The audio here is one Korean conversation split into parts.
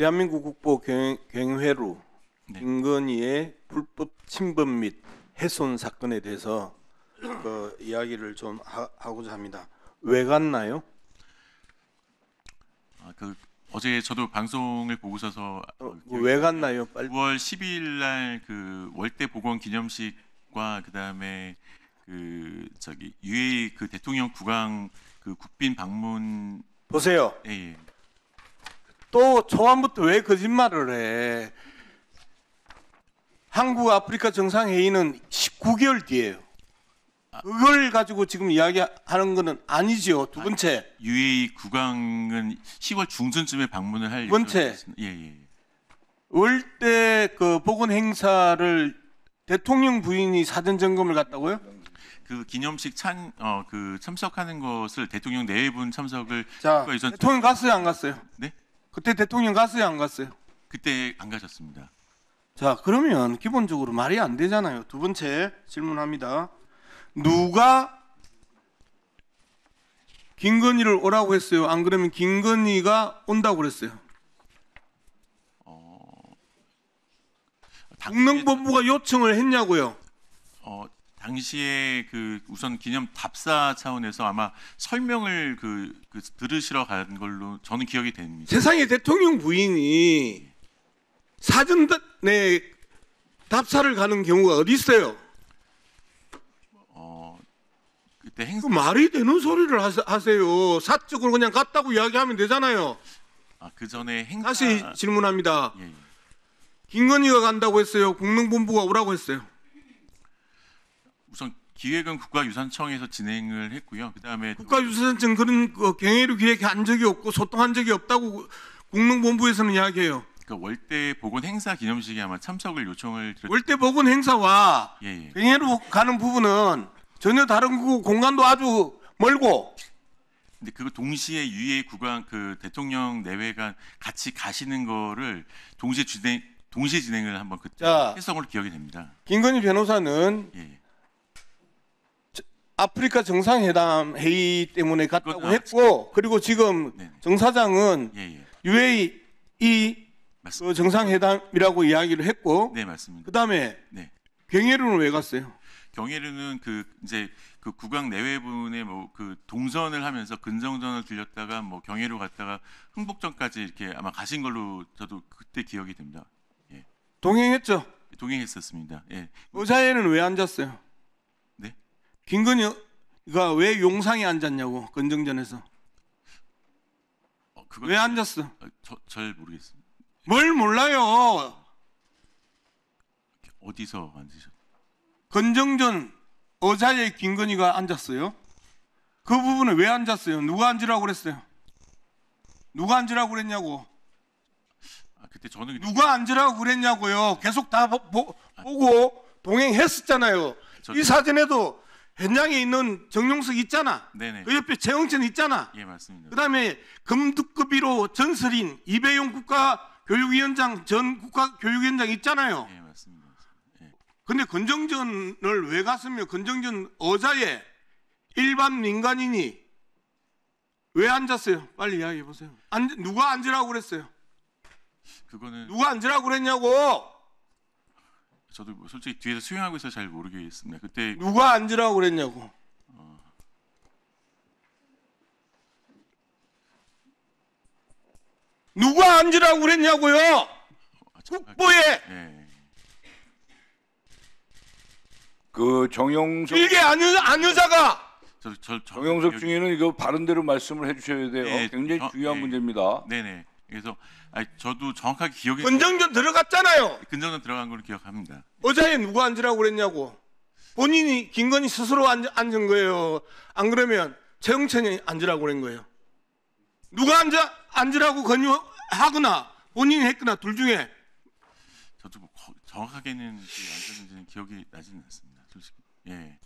대한민국 국보 경회로 네. 김건희의 불법 침범 및 훼손 사건에 대해서 이야기를 좀 하고자 합니다. 왜 갔나요? 어제 저도 방송을 보고서서 왜 갔나요? 빨리. 9월 12일 날 그 월대 복원 기념식과 그다음에 UAE 그 대통령 국왕 그 국빈 방문. 보세요. 예. 또 초반부터 왜 거짓말을 해? 한국 아프리카 정상회의는 19개월 뒤에요. 그걸 가지고 지금 이야기하는 거는 아니죠. 두 번째. UAE 국왕은 10월 중순쯤에 방문을 할 두 번째. 예. 월대 그 복원 행사를 대통령 부인이 사전 점검을 갔다고요? 그 기념식 참석하는 것을 대통령 내외분 참석을. 자, 대통령 갔어요, 안 갔어요? 네? 그때 대통령 갔어요, 안 갔어요? 그때 안 가셨습니다. 자, 그러면 기본적으로 말이 안 되잖아요. 두 번째 질문합니다. 누가 김건희를 오라고 했어요? 안 그러면 김건희가 온다고 그랬어요? 국정본부가 요청을 했냐고요? 당시에 우선 기념 답사 차원에서 아마 설명을 들으시러 간 걸로 저는 기억이 됩니다. 세상에 대통령 부인이 사전에 답사를 가는 경우가 어디 있어요? 그때 그 말이 되는 소리를 하세요. 사적으로 그냥 갔다고 이야기하면 되잖아요. 그 전에 행사. 다시 질문합니다. 예. 김건희가 간다고 했어요? 국정본부가 오라고 했어요? 우선 기획은 국가유산청에서 진행을 했고요. 그다음에 국가유산청 그런 경회를 기획한 적이 없고 소통한 적이 없다고 국정본부에서는 이야기해요. 월대 복원 행사 기념식에 아마 참석을 요청을 드렸. 월대 복원 행사와 예. 경회로 가는 부분은 전혀 다른 거고 공간도 아주 멀고. 근데 그거 동시에 UAE 국왕 대통령 내외가 같이 가시는 거를 동시에 진행을 한번 그때 했던 걸로 기억이 됩니다. 김건희 변호사는 예. 아프리카 정상회담 회의 때문에 갔다고 했고, 그리고 지금 네네. 정사장은 예. UAE 그 정상회담이라고 이야기를 했고, 네, 맞습니다. 그다음에 네. 경회로는 왜 갔어요? 경혜루는 이제 국왕 내외분의 동선을 하면서 근정전을 들렸다가 경혜로 갔다가 흥복전까지 이렇게 아마 가신 걸로 저도 그때 기억이 됩니다. 예. 동행했죠? 동행했었습니다. 예. 의자에는 왜 앉았어요? 네? 김건희가 왜 용상에 앉았냐고, 건정전에서. 왜 앉았어? 잘 모르겠습니다. 뭘 몰라요? 어디서 앉으셨어요? 건정전 의자에 김건희가 앉았어요. 그 부분에 왜 앉았어요? 누가 앉으라고 그랬어요? 누가 앉으라고 그랬냐고. 그때 저는 누가 앉으라고 그랬냐고요. 계속 다 보고 동행했었잖아요. 이 사진에도 현장에 있는 정용석 있잖아. 네네. 그 옆에 최영천 있잖아. 예, 맞습니다. 그다음에 금두급비로 전설인 이배용 국가교육위원장 전 국가교육위원장 있잖아요. 예, 맞습니다. 근데 건정전을 왜 갔으면 건정전 의자에 일반 민간인이 왜 앉았어요? 빨리 이야기해 보세요. 누가 앉으라고 그랬어요? 그거는 누가 앉으라고 그랬냐고. 저도 솔직히 뒤에서 수행하고 있어서 잘 모르겠습니다. 그때 누가 앉으라고 그랬냐고. 누가 앉으라고 그랬냐고요. 국보에. 예. 그 정용석 일개 안 여자가. 정용석 중에는 이거 바른 대로 말씀을 해주셔야 돼요. 예, 굉장히 중요한 문제입니다. 네네. 그래서 저도 정확하게 기억이. 건정전 들어갔잖아요. 근정전 들어간 걸로 기억합니다. 의자에 누가 앉으라고 그랬냐고. 본인이 김건희 스스로 앉은 거예요. 안 그러면 최영천이 앉으라고 그런 거예요. 누가 앉으라고 권유하거나 본인이 했거나 둘 중에. 저도 정확하게는 앉았는지는 기억이 나지는 않습니다. 솔직히. 예.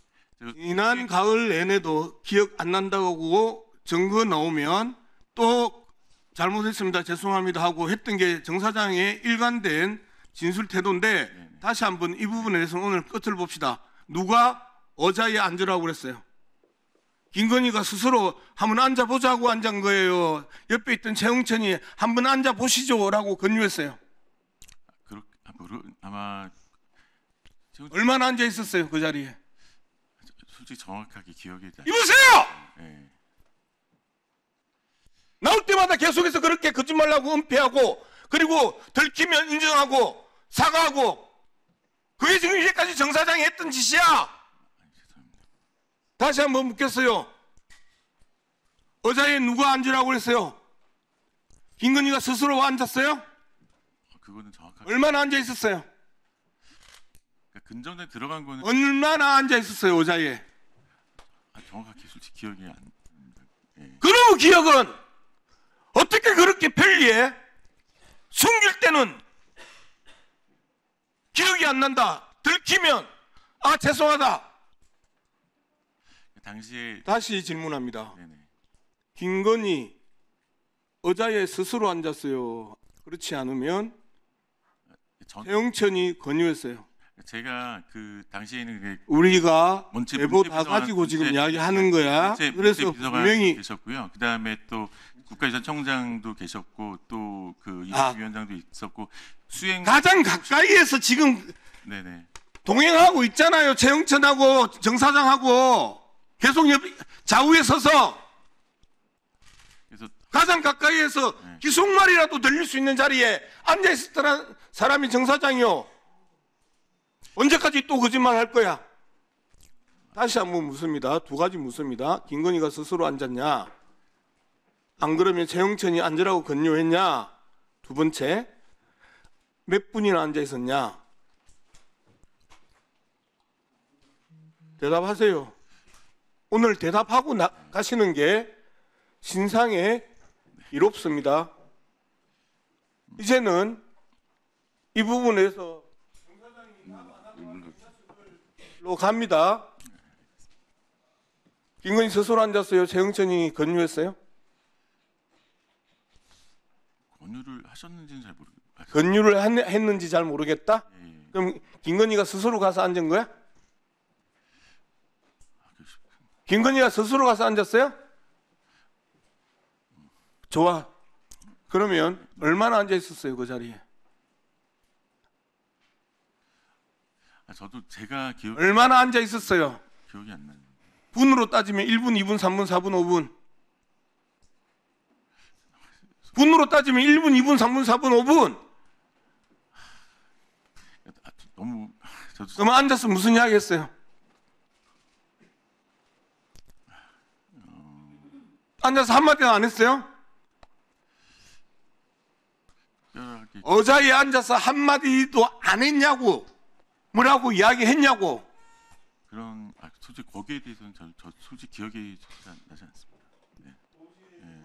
지난 가을 내내도 기억 안 난다고 증거 나오면 또 잘못했습니다, 죄송합니다 하고 했던 게 정 사장의 일관된 진술 태도인데, 네네. 다시 한번 이 부분에 대해서 오늘 끝을 봅시다. 누가 의자에 앉으라고 그랬어요? 김건희가 스스로 한번 앉아보자고 앉은 거예요. 옆에 있던 최영천이 한번 앉아보시죠라고 권유했어요. 아마 얼마나 앉아 있었어요 그 자리에? 솔직히 정확하게 기억이 나. 이보세요. 예. 나올 때마다 계속해서 그렇게 거짓말하고 은폐하고 그리고 들키면 인정하고 사과하고 그게 지금 이제까지 정 사장이 했던 짓이야. 죄송합니다. 다시 한번 묻겠어요. 의자에 누가 앉으라고 그랬어요? 김건희가 스스로 앉았어요? 그거는 정확하게. 얼마나 앉아 있었어요? 그러니까 근정전에 들어간 거는 얼마나 앉아 있었어요 의자에? 정확하게 솔직히 기억이 안 납니다. 예. 그러고 기억은 어떻게 그렇게 편리해? 숨길 때는 기억이 안 난다. 들키면 아 죄송하다. 당시에 다시 질문합니다. 네네. 김건희 의자에 스스로 앉았어요. 그렇지 않으면 최영천이 권유했어요. 제가 그 당시에는 우리가 문체 제보 다 비서관, 가지고 지금 문체- 이야기하는 거야. 문체 그래서 비서관 분명히 계셨고요. 그 다음에 또 국가유산청장도 계셨고 또 그 아. 위원장도 있었고 수행. 가장 가까이에서 지금 네네. 동행하고 있잖아요. 최영천하고 정 사장하고 계속 좌우에 서서 그래서 가장 가까이에서 네. 기속말이라도 들릴 수 있는 자리에 앉아 있었던 사람이 정 사장이요. 언제까지 또 거짓말 할 거야? 다시 한번 묻습니다. 두 가지 묻습니다. 김건희가 스스로 앉았냐? 안 그러면 최영천이 앉으라고 권유했냐? 두 번째, 몇 분이나 앉아 있었냐? 대답하세요. 오늘 대답하고 가시는 게 신상에 이롭습니다. 이제는 이 부분에서 로 갑니다. 김건희 스스로 앉았어요? 최영천이 권유했어요? 권유를 하셨는지는 잘 모르겠어요. 권유를 했는지 잘 모르겠다? 예. 그럼 김건희가 스스로 가서 앉은 거야? 김건희가 스스로 가서 앉았어요? 좋아. 그러면 얼마나 앉아 있었어요 그 자리에? 저도 제가 얼마나 앉아 있었어요? 기억이 안 나요. 분으로 따지면 1분, 2분, 3분, 4분, 5분. 분으로 따지면 1분, 2분, 3분, 4분, 5분. 너무 저도 그러면 앉아서 무슨 이야기 했어요? 앉아서 한마디도 안 했어요? 특별하게 의자에 앉아서 한마디도 안 했냐고. 뭐라고 이야기했냐고. 그런 솔직히 거기에 대해서는 저 솔직히 기억이 나지 않습니다. 네.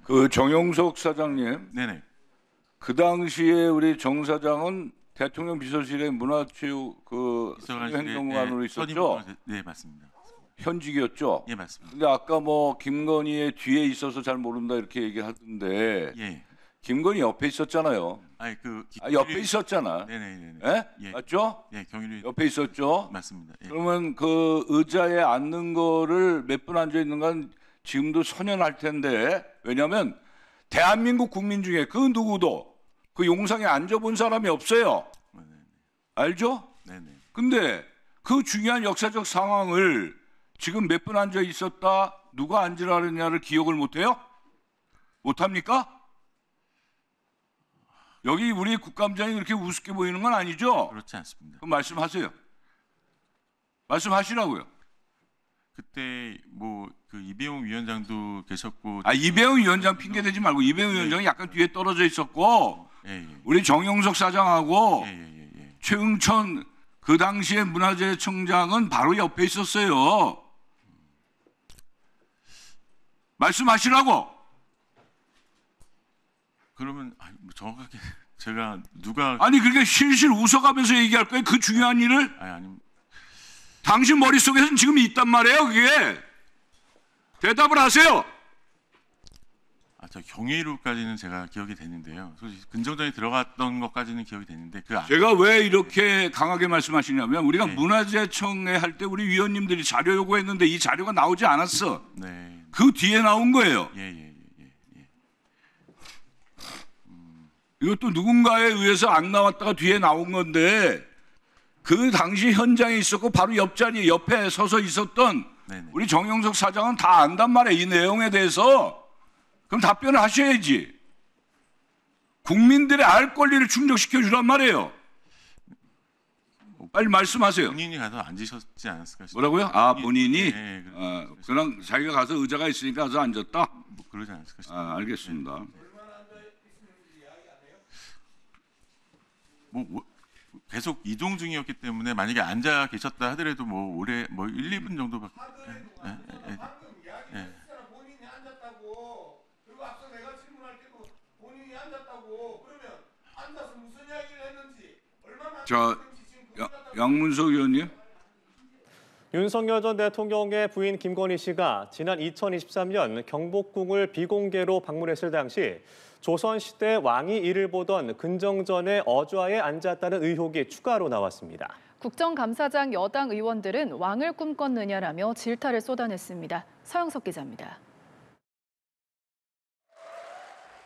그 정영석 사장님, 네네. 그 당시에 우리 정 사장은 대통령 비서실의 문화체육 그 비서관실에, 행정관으로 예, 있었죠. 선임- 네 맞습니다. 현직이었죠. 예 맞습니다. 근데 아까 뭐 김건희의 뒤에 있어서 잘 모른다 이렇게 얘기하던데 예. 김건희 옆에 있었잖아요. 아니 그 옆에 있었잖아. 네네네. 예? 예. 맞죠? 예 경유리 옆에 있었죠. 맞습니다. 예. 그러면 그 의자에 앉는 거를 몇 분 앉아 있는 건 지금도 선연할 텐데 왜냐하면 대한민국 국민 중에 그 누구도 그 용상에 앉아본 사람이 없어요. 네네. 알죠? 네네. 근데 그 중요한 역사적 상황을 지금 몇 분 앉아 있었다 누가 앉으라 그랬냐를 기억을 못해요? 못합니까? 여기 우리 국감장이 그렇게 우습게 보이는 건 아니죠? 그렇지 않습니다. 그럼 말씀하세요. 말씀하시라고요. 그때 뭐 그 이배용 위원장도 계셨고 이배용 위원장 핑계 대지 말고 이배용 위원장이 약간 뒤에 떨어져 있었고 예. 우리 정영석 사장하고 예. 최응천 그 당시에 문화재청장은 바로 옆에 있었어요. 말씀하시라고. 그러면 뭐 정확하게 제가 누가 아니 그렇게 실실 웃어가면서 얘기할 거예요. 그 중요한 일을 아니 당신 머릿속에서는 지금 있단 말이에요. 그게 대답을 하세요. 저 경위로까지는 제가 기억이 되는데요. 솔직히 근정전에 들어갔던 것까지는 기억이 되는데 제가 왜 이렇게 강하게 말씀하시냐면 우리가 네. 문화재청에 할 때 우리 위원님들이 자료 요구했는데 이 자료가 나오지 않았어. 네. 그 뒤에 나온 거예요. 예. 이것도 누군가에 의해서 안 나왔다가 뒤에 나온 건데 그 당시 현장에 있었고 바로 옆자리 옆에 서서 있었던 네네. 우리 정영석 사장은 다 안단 말이에요. 이 내용에 대해서. 그럼 답변을 하셔야지. 국민들의 알 권리를 충족시켜 주란 말이에요. 빨리 말씀하세요. 본인이 가서 앉으셨지 않았을까 싶어요. 뭐라고요? 아, 본인이? 네, 그냥 자기가 가서 의자가 있으니까 가서 앉았다? 뭐 그러지 않았을까 싶어요. 아, 알겠습니다. 뭐 계속 이동 중이었기 때문에 만약에 앉아 계셨다 하더라도 뭐 오래 뭐 1, 2분 정도밖에. 본인이 앉았다고. 그리고 앞서 내가 질문할 때도 본인이 앉았다고. 그러면 앉아서 무슨 이야기를 했는지 얼마나 자, 양문석 의원님. 윤석열 전 대통령의 부인 김건희 씨가 지난 2023년 경복궁을 비공개로 방문했을 당시 조선시대 왕이 이를 보던 근정전의 어좌에 앉았다는 의혹이 추가로 나왔습니다. 국정감사장 여당 의원들은 왕을 꿈꿨느냐라며 질타를 쏟아냈습니다. 서영석 기자입니다.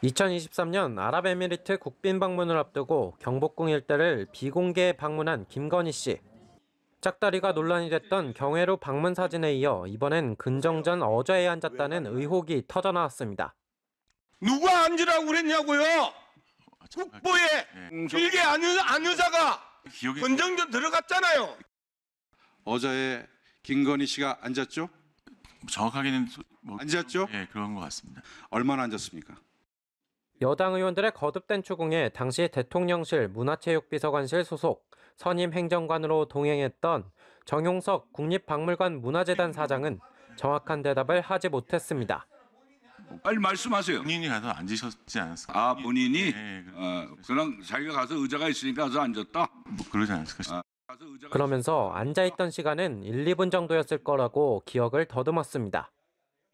2023년 아랍에미리트 국빈 방문을 앞두고 경복궁 일대를 비공개 방문한 김건희 씨. 짝다리가 논란이 됐던 경회로 방문 사진에 이어 이번엔 근정전 어좌에 앉았다는 의혹이 터져나왔습니다. 누가 앉으라고 그랬냐고요? 국보에 일개 안여자가 기억이 근정전 들어갔잖아요. 어제에 김건희 씨가 앉았죠? 정확하게는 뭐 앉았죠? 예, 그런 것 같습니다. 얼마나 앉았습니까? 여당 의원들의 거듭된 추궁에 당시 대통령실 문화체육비서관실 소속 선임 행정관으로 동행했던 정용석 국립박물관 문화재단 사장은 정확한 대답을 하지 못했습니다. 빨리 말씀하세요. 본인이 가서 앉으셨지 않았을까? 아, 본인이? 네, 그냥 자기가 가서 의자가 있으니까 가서 앉았다? 뭐 그러지 않았을까 싶어요. 가서 의자가 그러면서 앉아있던 시간은 1, 2분 정도였을 거라고 기억을 더듬었습니다.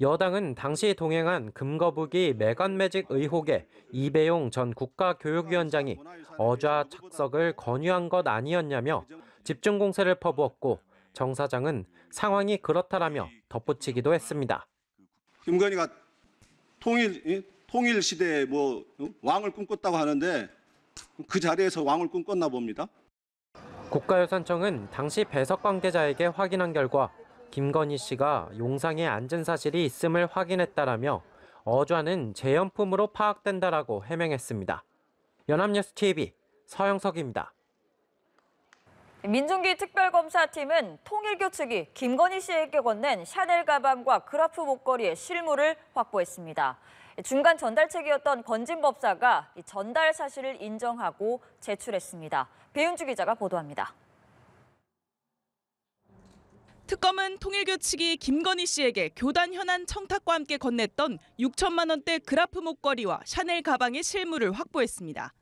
여당은 당시 동행한 금거북이 매간 매직 의혹에 이배용 전 국가교육위원장이 어좌 착석을 권유한 것 아니었냐며 집중 공세를 퍼부었고 정 사장은 상황이 그렇다라며 덧붙이기도 했습니다. 김건희가 통일 시대에 왕을 꿈꿨다고 하는데 그 자리에서 왕을 꿈꿨나 봅니다. 국가유산청은 당시 배석 관계자에게 확인한 결과 김건희 씨가 용상에 앉은 사실이 있음을 확인했다라며 어좌는 재연품으로 파악된다라고 해명했습니다. 연합뉴스 TV 서영석입니다. 민중기 특별검사팀은 통일교 측이 김건희 씨에게 건넨 샤넬 가방과 그라프 목걸이의 실물을 확보했습니다. 중간 전달책이었던 건진법사가 전달 사실을 인정하고 제출했습니다. 배윤주 기자가 보도합니다. 특검은 통일교 측이 김건희 씨에게 교단 현안 청탁과 함께 건넸던 6천만 원대 그라프 목걸이와 샤넬 가방의 실물을 확보했습니다.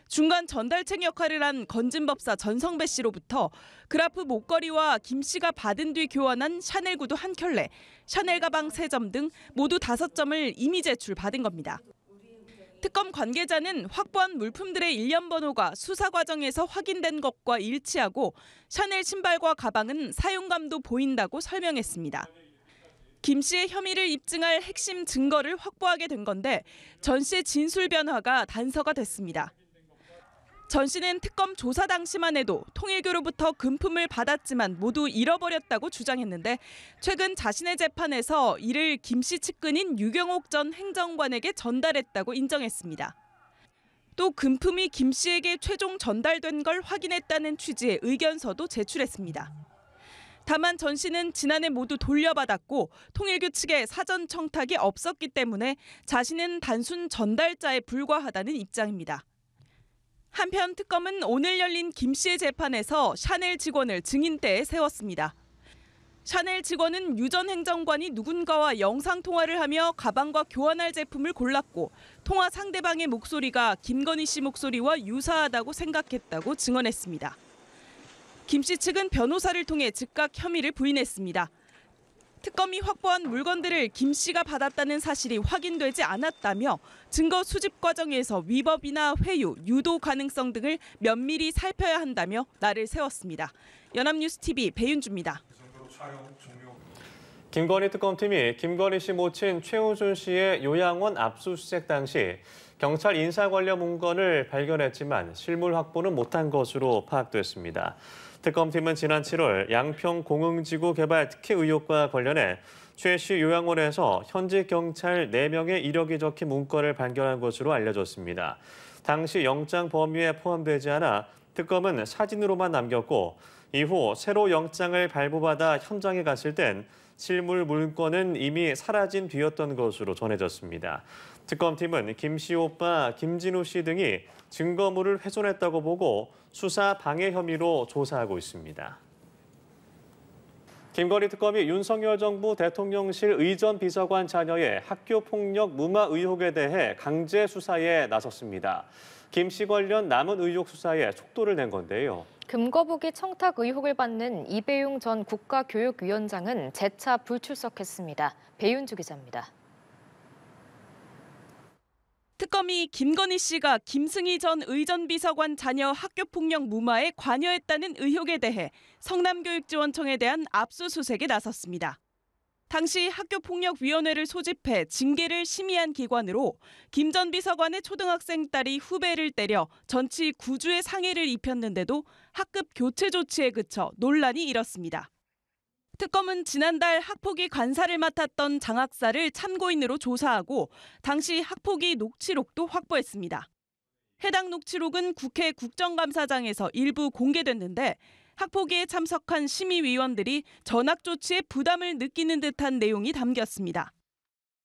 중간 전달책 역할을 한 건진법사 전성배 씨로부터 그라프 목걸이와 김 씨가 받은 뒤 교환한 샤넬 구두 1켤레, 샤넬 가방 3점 등 모두 5점을 이미 제출받은 겁니다. 특검 관계자는 확보한 물품들의 일련 번호가 수사 과정에서 확인된 것과 일치하고 샤넬 신발과 가방은 사용감도 보인다고 설명했습니다. 김 씨의 혐의를 입증할 핵심 증거를 확보하게 된 건데 전 씨의 진술 변화가 단서가 됐습니다. 전 씨는 특검 조사 당시만 해도 통일교로부터 금품을 받았지만 모두 잃어버렸다고 주장했는데 최근 자신의 재판에서 이를 김 씨 측근인 유경옥 전 행정관에게 전달했다고 인정했습니다. 또 금품이 김 씨에게 최종 전달된 걸 확인했다는 취지의 의견서도 제출했습니다. 다만 전 씨는 지난해 모두 돌려받았고 통일교 측에 사전 청탁이 없었기 때문에 자신은 단순 전달자에 불과하다는 입장입니다. 한편 특검은 오늘 열린 김 씨의 재판에서 샤넬 직원을 증인대에 세웠습니다. 샤넬 직원은 유 전 행정관이 누군가와 영상통화를 하며 가방과 교환할 제품을 골랐고 통화 상대방의 목소리가 김건희 씨 목소리와 유사하다고 생각했다고 증언했습니다. 김 씨 측은 변호사를 통해 즉각 혐의를 부인했습니다. 특검이 확보한 물건들을 김 씨가 받았다는 사실이 확인되지 않았다며 증거 수집 과정에서 위법이나 회유, 유도 가능성 등을 면밀히 살펴야 한다며 날을 세웠습니다. 연합뉴스TV 배윤주입니다. 김건희 특검팀이 김건희 씨 모친 최우준 씨의 요양원 압수수색 당시 경찰 인사 관련 문건을 발견했지만 실물 확보는 못한 것으로 파악됐습니다. 특검팀은 지난 7월 양평 공흥지구 개발 특혜 의혹과 관련해 최 씨 요양원에서 현직 경찰 4명의 이력이 적힌 문건을 발견한 것으로 알려졌습니다. 당시 영장 범위에 포함되지 않아 특검은 사진으로만 남겼고 이후 새로 영장을 발부받아 현장에 갔을 땐 실물 문건은 이미 사라진 뒤였던 것으로 전해졌습니다. 특검팀은 김 씨 오빠 김진우 씨 등이 증거물을 훼손했다고 보고 수사 방해 혐의로 조사하고 있습니다. 김건희 특검이 윤석열 정부 대통령실 의전 비서관 자녀의 학교폭력 무마 의혹에 대해 강제 수사에 나섰습니다. 김 씨 관련 남은 의혹 수사에 속도를 낸 건데요. 금거북이 청탁 의혹을 받는 이배용 전 국가교육위원장은 재차 불출석했습니다. 배윤주 기자입니다. 특검이 김건희 씨가 김승희 전 의전비서관 자녀 학교폭력 무마에 관여했다는 의혹에 대해 성남교육지원청에 대한 압수수색에 나섰습니다. 당시 학교폭력위원회를 소집해 징계를 심의한 기관으로 김 전 비서관의 초등학생 딸이 후배를 때려 전치 9주의 상해를 입혔는데도 학급 교체 조치에 그쳐 논란이 일었습니다. 특검은 지난달 학폭위 관사를 맡았던 장학사를 참고인으로 조사하고 당시 학폭위 녹취록도 확보했습니다. 해당 녹취록은 국회 국정감사장에서 일부 공개됐는데 학폭위에 참석한 심의위원들이 전학 조치에 부담을 느끼는 듯한 내용이 담겼습니다.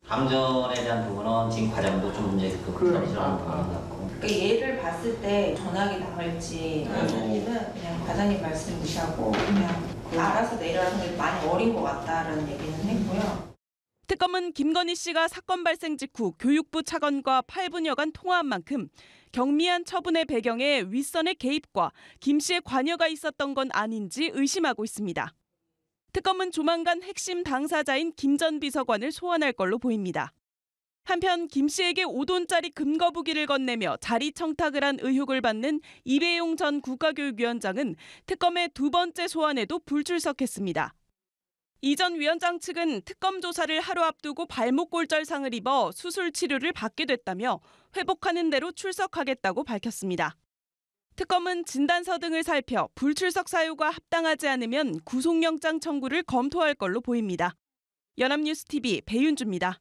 감전에 대한 부분은 지금 과장도 좀 문제가 있는 부분 같고. 그러니까 얘를 봤을 때 전학이 나올지 아니면 그냥 과장님 말씀 무시하고 그냥 알아서 내려라는 게 많이 어린 것 같다라는 얘기는 했고요. 특검은 김건희 씨가 사건 발생 직후 교육부 차관과 8분여간 통화한 만큼 경미한 처분의 배경에 윗선의 개입과 김 씨의 관여가 있었던 건 아닌지 의심하고 있습니다. 특검은 조만간 핵심 당사자인 김 전 비서관을 소환할 걸로 보입니다. 한편 김 씨에게 5돈짜리 금거북이를 건네며 자리 청탁을 한 의혹을 받는 이배용 전 국가교육위원장은 특검의 두 번째 소환에도 불출석했습니다. 이 전 위원장 측은 특검 조사를 하루 앞두고 발목 골절상을 입어 수술 치료를 받게 됐다며 회복하는 대로 출석하겠다고 밝혔습니다. 특검은 진단서 등을 살펴 불출석 사유가 합당하지 않으면 구속영장 청구를 검토할 걸로 보입니다. 연합뉴스TV 배윤주입니다.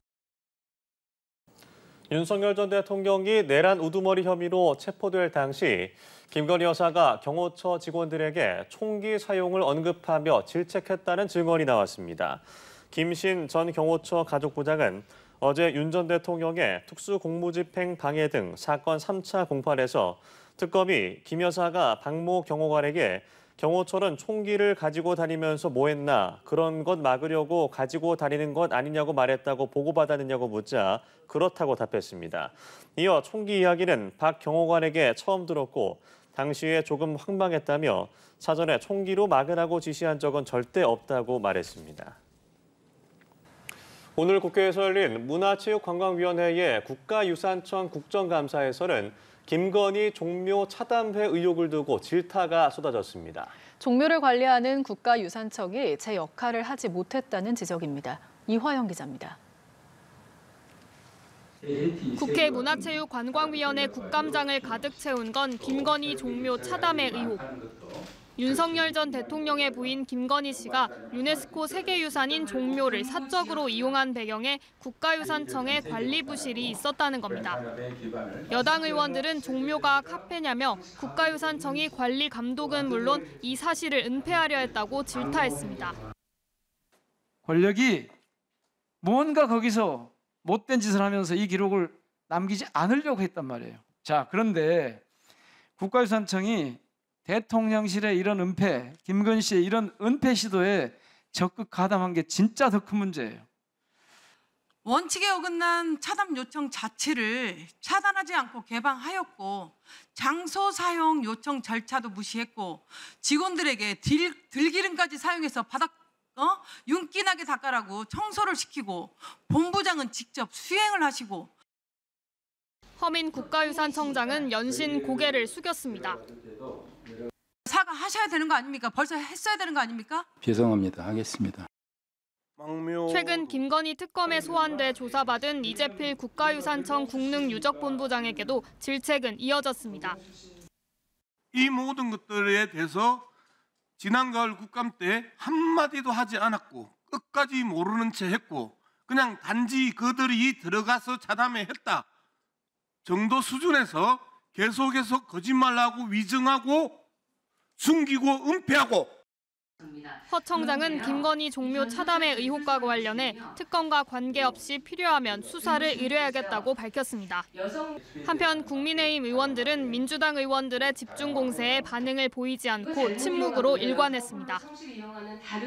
윤석열 전 대통령이 내란 우두머리 혐의로 체포될 당시 김건희 여사가 경호처 직원들에게 총기 사용을 언급하며 질책했다는 증언이 나왔습니다. 김신 전 경호처 가족부장은 어제 윤 전 대통령의 특수공무집행 방해 등 사건 3차 공판에서 특검이 김 여사가 박모 경호관에게 경호처는 총기를 가지고 다니면서 뭐 했나, 그런 것 막으려고 가지고 다니는 것 아니냐고 말했다고 보고받았느냐고 묻자 그렇다고 답했습니다. 이어 총기 이야기는 박 경호관에게 처음 들었고 당시에 조금 황당했다며 사전에 총기로 막으라고 지시한 적은 절대 없다고 말했습니다. 오늘 국회에서 열린 문화체육관광위원회의 국가유산청 국정감사에서는 김건희 종묘 차담회 의혹을 두고 질타가 쏟아졌습니다. 종묘를 관리하는 국가유산청이 제 역할을 하지 못했다는 지적입니다. 이화영 기자입니다. 국회 문화체육관광위원회 국감장을 가득 채운 건 김건희 종묘 차담회 의혹. 윤석열 전 대통령의 부인 김건희 씨가 유네스코 세계유산인 종묘를 사적으로 이용한 배경에 국가유산청의 관리 부실이 있었다는 겁니다. 여당 의원들은 종묘가 카페냐며 국가유산청이 관리 감독은 물론 이 사실을 은폐하려 했다고 질타했습니다. 권력이 뭔가 거기서 못된 짓을 하면서 이 기록을 남기지 않으려고 했단 말이에요. 자, 그런데 국가유산청이 대통령실의 이런 은폐, 김건희 씨의 이런 은폐 시도에 적극 가담한 게 진짜 더 큰 문제예요. 원칙에 어긋난 차담 요청 자체를 차단하지 않고 개방하였고 장소 사용 요청 절차도 무시했고 직원들에게 들기름까지 사용해서 바닥 윤기나게 닦아라고 청소를 시키고 본부장은 직접 수행을 하시고. 허민 국가유산청장은 연신 고개를 숙였습니다. 사과하셔야 되는 거 아닙니까? 벌써 했어야 되는 거 아닙니까? 죄송합니다. 하겠습니다. 최근 김건희 특검에 소환돼 조사받은 이재필 국가유산청 국능유적본부장에게도 질책은 이어졌습니다. 이 모든 것들에 대해서 지난 가을 국감 때 한마디도 하지 않았고 끝까지 모르는 채 했고 그냥 단지 그들이 들어가서 자담회 했다 정도 수준에서 계속해서 거짓말하고 위증하고 숨기고 은폐하고. 허 청장은 김건희 종묘 차담회 의혹과 관련해 특검과 관계없이 필요하면 수사를 의뢰하겠다고 밝혔습니다. 한편 국민의힘 의원들은 민주당 의원들의 집중 공세에 반응을 보이지 않고 침묵으로 일관했습니다.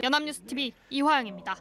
연합뉴스TV 이화영입니다.